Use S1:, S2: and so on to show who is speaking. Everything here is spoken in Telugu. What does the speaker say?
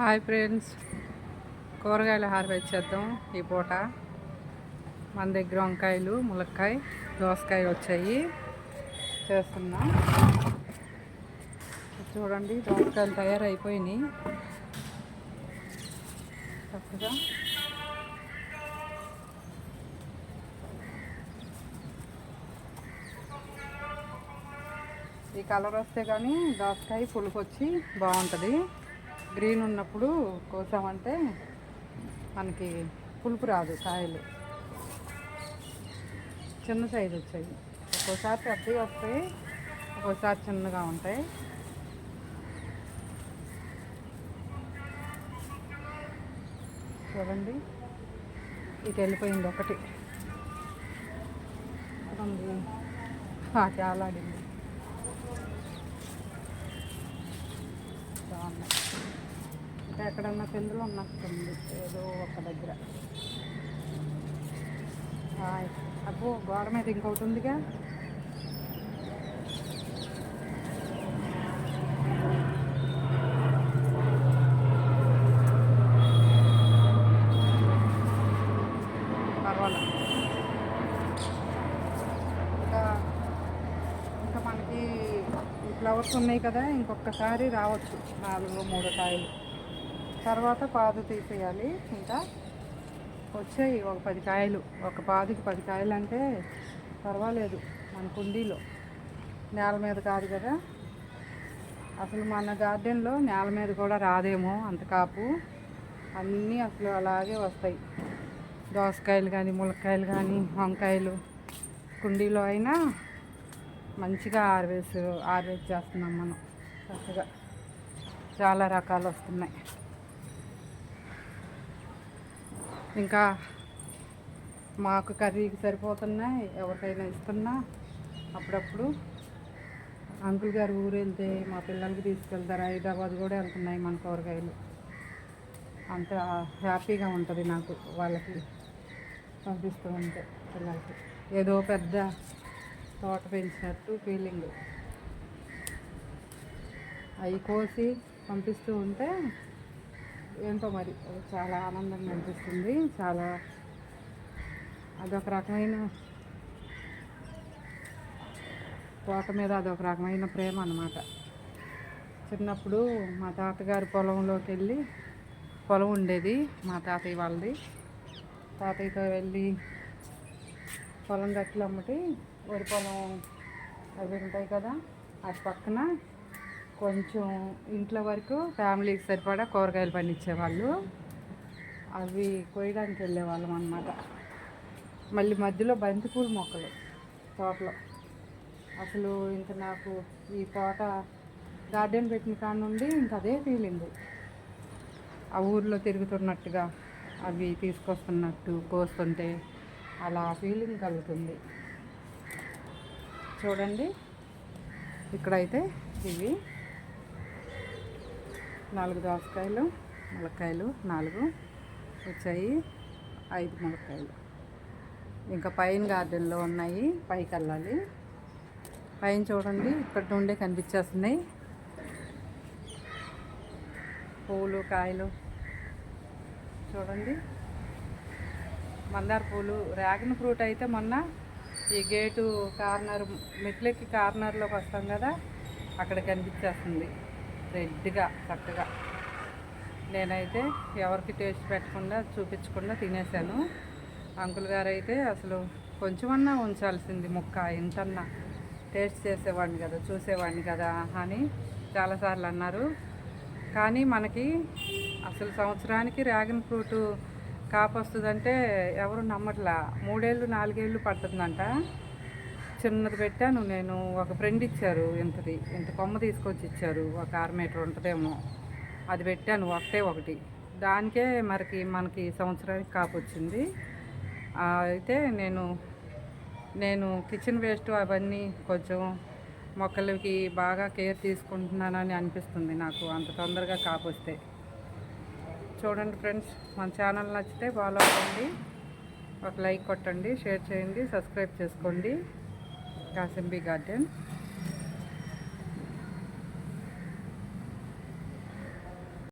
S1: హాయ్ ఫ్రెండ్స్, కూరగాయలు హార్వెస్ట్ చేద్దాం ఈ పూట. మన దగ్గర వంకాయలు, ములక్కాయ, దోసకాయ వచ్చాయి, చేస్తున్నా. చూడండి, దోసకాయలు తయారైపోయినాయి చక్కగా. ఈ కలర్ వస్తే కానీ దోసకాయ పులుపు వచ్చి బాగుంటుంది. గ్రీన్ ఉన్నప్పుడు కోసామంటే మనకి పులుపు రాదు. కాయలు చిన్న సైజు వచ్చాయి, ఒక్కోసారి పెద్దవి వస్తాయి, ఒక్కోసారి చిన్నగా ఉంటాయి. చూడండి, ఇక వెళ్ళిపోయింది ఒకటి, చాలా ఆడింది. బాగున్నాయి. ఇంకా ఎక్కడన్నా పిందులు ఉన్నట్టుంది ఏదో ఒక దగ్గర. అబ్బో, గోడ మీద ఇంకొకటి ఉందిగా. పర్వాలేదు. ఇంకా మనకి ఫ్లవర్స్ ఉన్నాయి కదా, ఇంకొకసారి రావచ్చు 4-3 కాయలు. తర్వాత పాదు తీసేయాలి. ఇంకా వచ్చాయి ఒక 10 కాయలు, ఒక పాదికి 10 కాయలు అంటే పర్వాలేదు. మన కుండీలో నేల మీద కాదు కదా, అసలు మన గార్డెన్లో నేల మీద కూడా రాదేమో అంత కాపు. అన్నీ అసలు అలాగే వస్తాయి. దోసకాయలు కానీ, ములక్కాయలు కానీ, వంకాయలు కుండీలో అయినా మంచిగా హార్వెస్ట్ చేస్తున్నాం మనం. చక్కగా చాలా రకాలు వస్తున్నాయి. ఇంకా మాకు కర్రీకి సరిపోతున్నాయి, ఎవరికైనా ఇస్తున్నా. అప్పుడప్పుడు అంకుల్ గారు ఊరు వెళ్తే మా పిల్లలకి తీసుకెళ్తారు. హైదరాబాద్ కూడా వెళ్తున్నాయి మన కూరగాయలు. అంత హ్యాపీగా ఉంటుంది నాకు వాళ్ళకి పంపిస్తూ ఉంటే. పిల్లలకి ఏదో పెద్ద తోట పెంచినట్టు ఫీలింగ్. అవి కోసి పంపిస్తూ ఉంటే ఏంటో మరి చాలా ఆనందంగా అనిపిస్తుంది. చాలా అదొక రకమైన తోట మీద అదొక రకమైన ప్రేమ అన్నమాట. చిన్నప్పుడు మా తాతగారి పొలంలోకి వెళ్ళి, పొలం ఉండేది మా తాతయ్య వాళ్ళది. తాతయ్యతో వెళ్ళి పొలం గట్లు అమ్మటి, వరి పొలం అవి ఉంటాయి కదా, అటు పక్కన కొంచెం ఇంట్లో వరకు ఫ్యామిలీకి సరిపడా కూరగాయలు పండించేవాళ్ళు. అవి కోయడానికి వెళ్ళేవాళ్ళం అన్నమాట. మళ్ళీ మధ్యలో బంతిపూల మొక్కలు తోటలో. అసలు ఇంకా నాకు ఈ తోట గార్డెన్ పెట్టిన కాడ నుండి ఇంకా అదే ఫీలింగ్. ఆ ఊర్లో తిరుగుతున్నట్టుగా, అవి తీసుకొస్తున్నట్టు కోస్తుంటే అలా ఫీలింగ్ కలుగుతుంది. చూడండి, ఇక్కడైతే ఇవి 4 దోసకాయలు, ములక్కాయలు 4 వచ్చాయి, 5 ములక్కాయలు. ఇంకా పైన గార్డెన్లో ఉన్నాయి, పైకి వెళ్ళాలి. పైన చూడండి, ఇక్కడ నుండే కనిపించేస్తున్నాయి పూలు, కాయలు. చూడండి, మందార పూలు, డ్రాగన్ ఫ్రూట్ అయితే మొన్న ఈ గేటు కార్నర్, మెట్లెక్కి కార్నర్లోకి వస్తాం కదా, అక్కడ కనిపించేస్తుంది రెడ్గా చక్కగా. నేనైతే ఎవరికి టేస్ట్ పెట్టకుండా, చూపించకుండా తినేసాను. అంకుల్ గారు అయితే అసలు కొంచెమన్నా ఉంచాల్సింది ముక్క, ఇంతన్నా టేస్ట్ చేసేవాడిని కదా, చూసేవాడిని కదా అని చాలాసార్లు అన్నారు. కానీ మనకి అసలు సంవత్సరానికి డ్రాగన్ ఫ్రూట్ కాపు వస్తుందంటే ఎవరు నమ్మట్లా. 3-4 ఏళ్ళు పడుతుందంట. చిన్నది పెట్టాను నేను, ఒక ఫ్రెండ్ ఇచ్చారు, ఇంత కొమ్మ తీసుకొచ్చి ఇచ్చారు, ఒక 6 మీటర్ ఉంటుందేమో. అది పెట్టాను, ఒకటి. దానికే మనకి సంవత్సరానికి కాపు వచ్చింది. అయితే నేను కిచెన్ వేస్ట్ అవన్నీ కొంచెం మొక్కలకి బాగా కేర్ తీసుకుంటున్నానని అనిపిస్తుంది నాకు, అంత తొందరగా కాపు వస్తే. చూడండి ఫ్రెండ్స్, మన ఛానల్ నచ్చితే ఫాలో అవ్వండి, ఒక లైక్ కొట్టండి, షేర్ చేయండి, సబ్స్క్రైబ్ చేసుకోండి. కాసింబీ గార్డెన్.